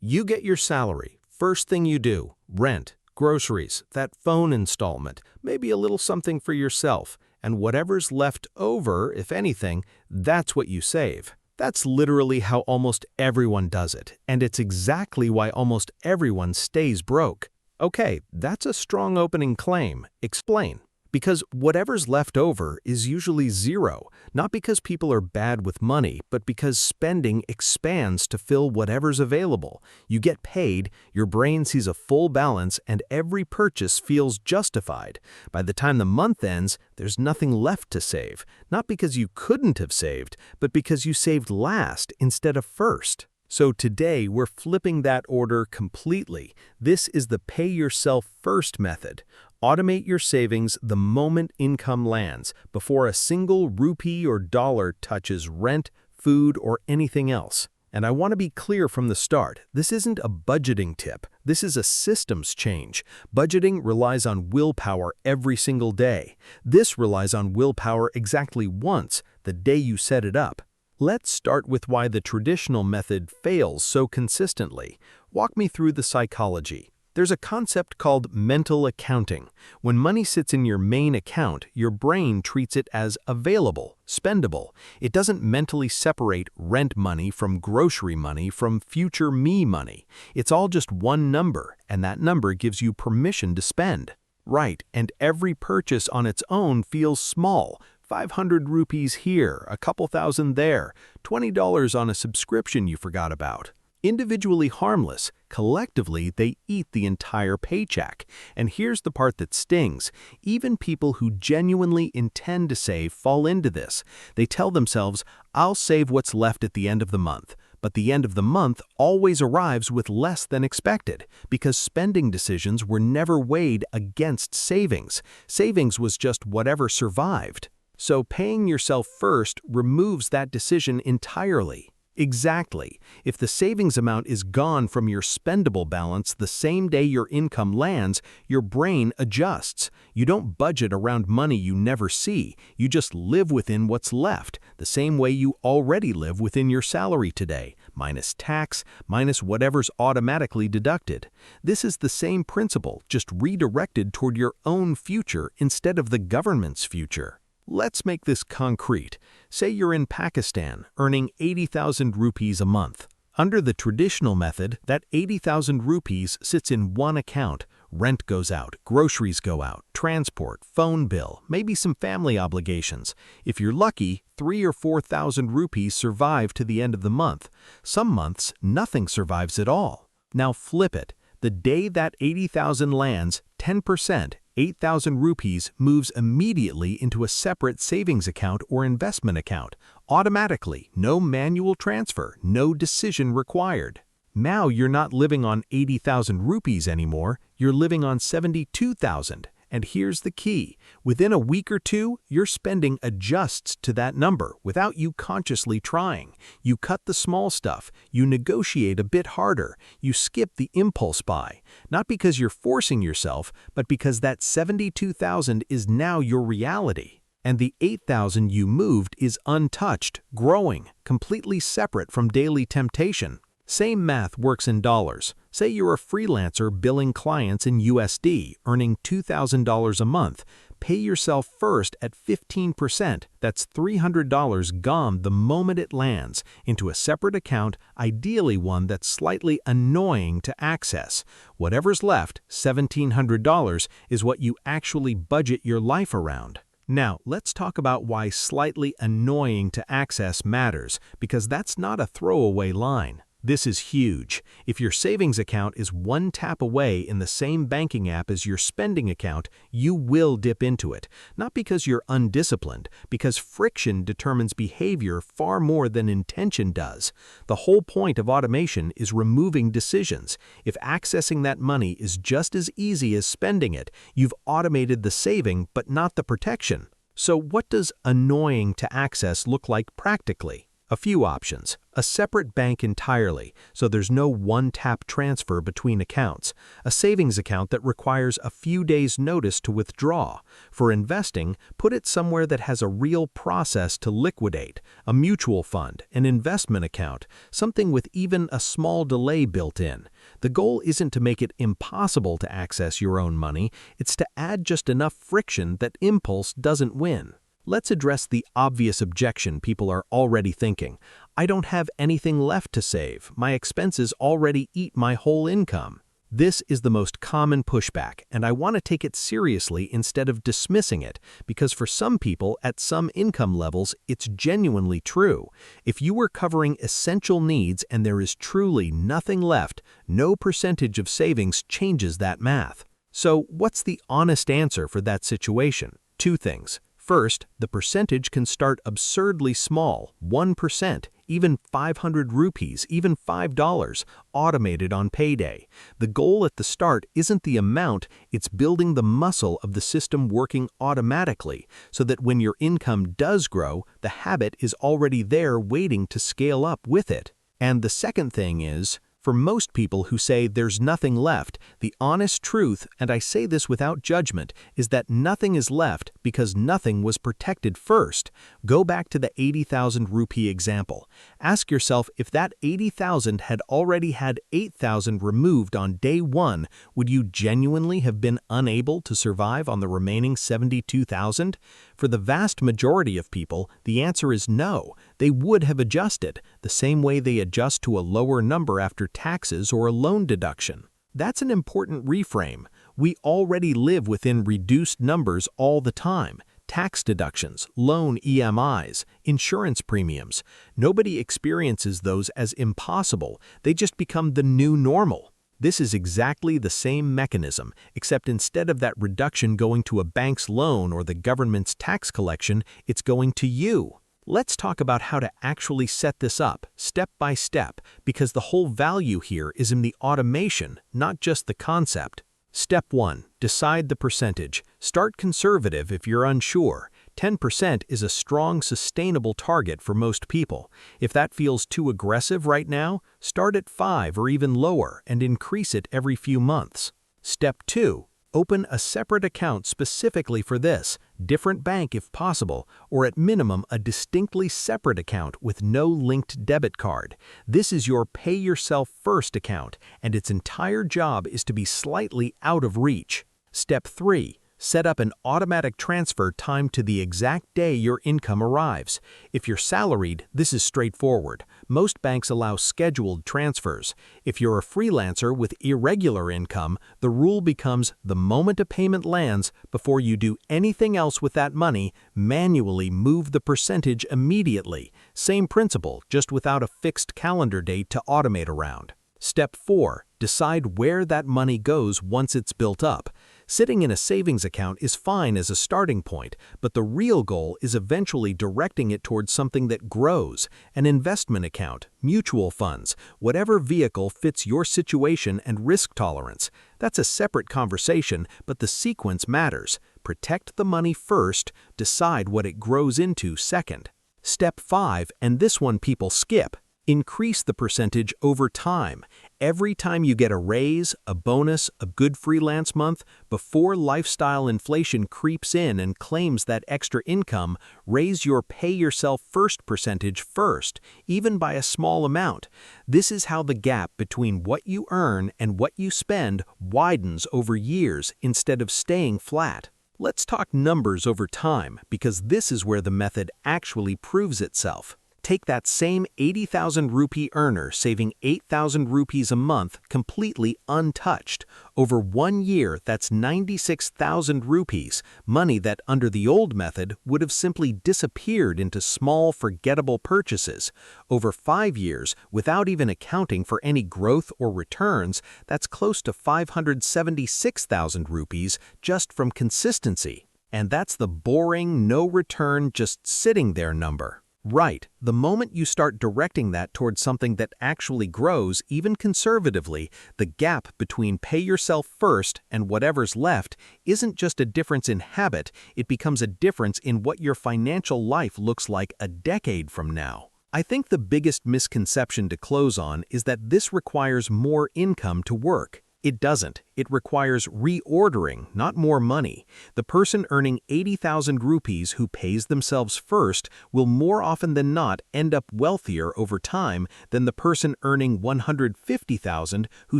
You get your salary. First thing you do, rent, groceries, that phone installment, maybe a little something for yourself, and whatever's left over, if anything, that's what you save. That's literally how almost everyone does it, and it's exactly why almost everyone stays broke. Okay, that's a strong opening claim. Explain. Because whatever's left over is usually zero, not because people are bad with money, but because spending expands to fill whatever's available. You get paid, your brain sees a full balance, and every purchase feels justified. By the time the month ends, there's nothing left to save, not because you couldn't have saved, but because you saved last instead of first. So today, we're flipping that order completely. This is the pay yourself first method. Automate your savings the moment income lands, before a single rupee or dollar touches rent, food, or anything else. And I want to be clear from the start, this isn't a budgeting tip. This is a systems change. Budgeting relies on willpower every single day. This relies on willpower exactly once, the day you set it up. Let's start with why the traditional method fails so consistently. Walk me through the psychology. There's a concept called mental accounting. When money sits in your main account, your brain treats it as available, spendable. It doesn't mentally separate rent money from grocery money from future me money. It's all just one number, and that number gives you permission to spend. Right, and every purchase on its own feels small. 500 rupees here, a couple thousand there, $20 on a subscription you forgot about. Individually harmless, collectively they eat the entire paycheck. And here's the part that stings. Even people who genuinely intend to save fall into this. They tell themselves, I'll save what's left at the end of the month. But the end of the month always arrives with less than expected, because spending decisions were never weighed against savings. Savings was just whatever survived. So paying yourself first removes that decision entirely. Exactly. If the savings amount is gone from your spendable balance the same day your income lands, your brain adjusts. You don't budget around money you never see. You just live within what's left, the same way you already live within your salary today, minus tax, minus whatever's automatically deducted. This is the same principle, just redirected toward your own future instead of the government's future. Let's make this concrete. Say you're in Pakistan, earning 80,000 rupees a month. Under the traditional method, that 80,000 rupees sits in one account. Rent goes out, groceries go out, transport, phone bill, maybe some family obligations. If you're lucky, 3,000 or 4,000 rupees survive to the end of the month. Some months, nothing survives at all. Now flip it. The day that 80,000 lands, 10%, 8,000 rupees moves immediately into a separate savings account or investment account. Automatically, no manual transfer, no decision required. Now you're not living on 80,000 rupees anymore, you're living on 72,000. And here's the key. Within a week or two, your spending adjusts to that number without you consciously trying. You cut the small stuff, you negotiate a bit harder, you skip the impulse buy. Not because you're forcing yourself, but because that 72,000 is now your reality. And the 8,000 you moved is untouched, growing, completely separate from daily temptation. Same math works in dollars. Say you're a freelancer billing clients in USD, earning $2,000 a month. Pay yourself first at 15%. That's $300 gone the moment it lands, into a separate account, ideally one that's slightly annoying to access. Whatever's left, $1,700, is what you actually budget your life around. Now, let's talk about why slightly annoying to access matters, because that's not a throwaway line. This is huge. If your savings account is one tap away in the same banking app as your spending account, you will dip into it. Not because you're undisciplined, because friction determines behavior far more than intention does. The whole point of automation is removing decisions. If accessing that money is just as easy as spending it, you've automated the saving but not the protection. So what does annoying to access look like practically? A few options. A separate bank entirely, so there's no one-tap transfer between accounts. A savings account that requires a few days' notice to withdraw. For investing, put it somewhere that has a real process to liquidate. A mutual fund, an investment account, something with even a small delay built in. The goal isn't to make it impossible to access your own money, it's to add just enough friction that impulse doesn't win. Let's address the obvious objection people are already thinking. I don't have anything left to save. My expenses already eat my whole income. This is the most common pushback, and I want to take it seriously instead of dismissing it, because for some people at some income levels, it's genuinely true. If you were covering essential needs and there is truly nothing left, no percentage of savings changes that math. So what's the honest answer for that situation? Two things. First, the percentage can start absurdly small, 1%, even 500 rupees, even $5, automated on payday. The goal at the start isn't the amount, it's building the muscle of the system working automatically, so that when your income does grow, the habit is already there waiting to scale up with it. And the second thing is, for most people who say there's nothing left, the honest truth, and I say this without judgment, is that nothing is left because nothing was protected first. Go back to the 80,000 rupee example. Ask yourself if that 80,000 had already had 8,000 removed on day one, would you genuinely have been unable to survive on the remaining 72,000? For the vast majority of people, the answer is no. They would have adjusted, the same way they adjust to a lower number after taxes or a loan deduction. That's an important reframe. We already live within reduced numbers all the time. Tax deductions, loan EMIs, insurance premiums. Nobody experiences those as impossible. They just become the new normal. This is exactly the same mechanism, except instead of that reduction going to a bank's loan or the government's tax collection, it's going to you. Let's talk about how to actually set this up, step by step, because the whole value here is in the automation, not just the concept. Step 1. Decide the percentage. Start conservative if you're unsure. 10% is a strong, sustainable target for most people. If that feels too aggressive right now, start at 5 or even lower and increase it every few months. Step 2. Open a separate account specifically for this, different bank if possible, or at minimum a distinctly separate account with no linked debit card. This is your pay yourself first account, and its entire job is to be slightly out of reach. Step 3. Set up an automatic transfer timed to the exact day your income arrives. If you're salaried, this is straightforward. Most banks allow scheduled transfers. If you're a freelancer with irregular income, the rule becomes the moment a payment lands, before you do anything else with that money, manually move the percentage immediately. Same principle, just without a fixed calendar date to automate around. Step 4. Decide where that money goes once it's built up. Sitting in a savings account is fine as a starting point, but the real goal is eventually directing it towards something that grows, an investment account, mutual funds, whatever vehicle fits your situation and risk tolerance. That's a separate conversation, but the sequence matters. Protect the money first, decide what it grows into second. Step 5, and this one people skip. Increase the percentage over time. Every time you get a raise, a bonus, a good freelance month, before lifestyle inflation creeps in and claims that extra income, raise your pay yourself first percentage first, even by a small amount. This is how the gap between what you earn and what you spend widens over years instead of staying flat. Let's talk numbers over time, because this is where the method actually proves itself. Take that same 80,000 rupee earner saving 8,000 rupees a month completely untouched. Over 1 year, that's 96,000 rupees, money that under the old method would have simply disappeared into small, forgettable purchases. Over 5 years, without even accounting for any growth or returns, that's close to 576,000 rupees just from consistency. And that's the boring, no return, just sitting there number. Right, the moment you start directing that towards something that actually grows, even conservatively, the gap between pay yourself first and whatever's left isn't just a difference in habit, it becomes a difference in what your financial life looks like a decade from now. I think the biggest misconception to close on is that this requires more income to work. It doesn't. It requires reordering, not more money. The person earning 80,000 rupees who pays themselves first will more often than not end up wealthier over time than the person earning 150,000 who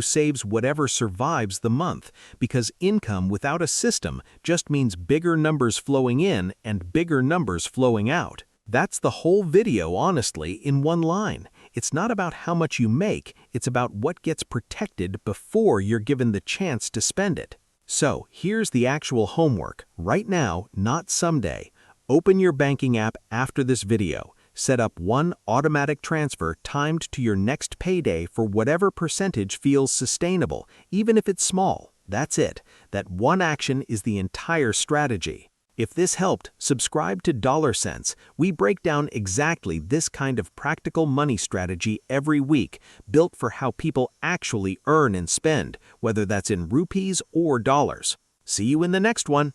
saves whatever survives the month, because income without a system just means bigger numbers flowing in and bigger numbers flowing out. That's the whole video, honestly, in one line. It's not about how much you make, it's about what gets protected before you're given the chance to spend it. So, here's the actual homework, right now, not someday. Open your banking app after this video. Set up one automatic transfer timed to your next payday for whatever percentage feels sustainable, even if it's small. That's it. That one action is the entire strategy. If this helped, subscribe to Dollar Sense. We break down exactly this kind of practical money strategy every week, built for how people actually earn and spend, whether that's in rupees or dollars. See you in the next one.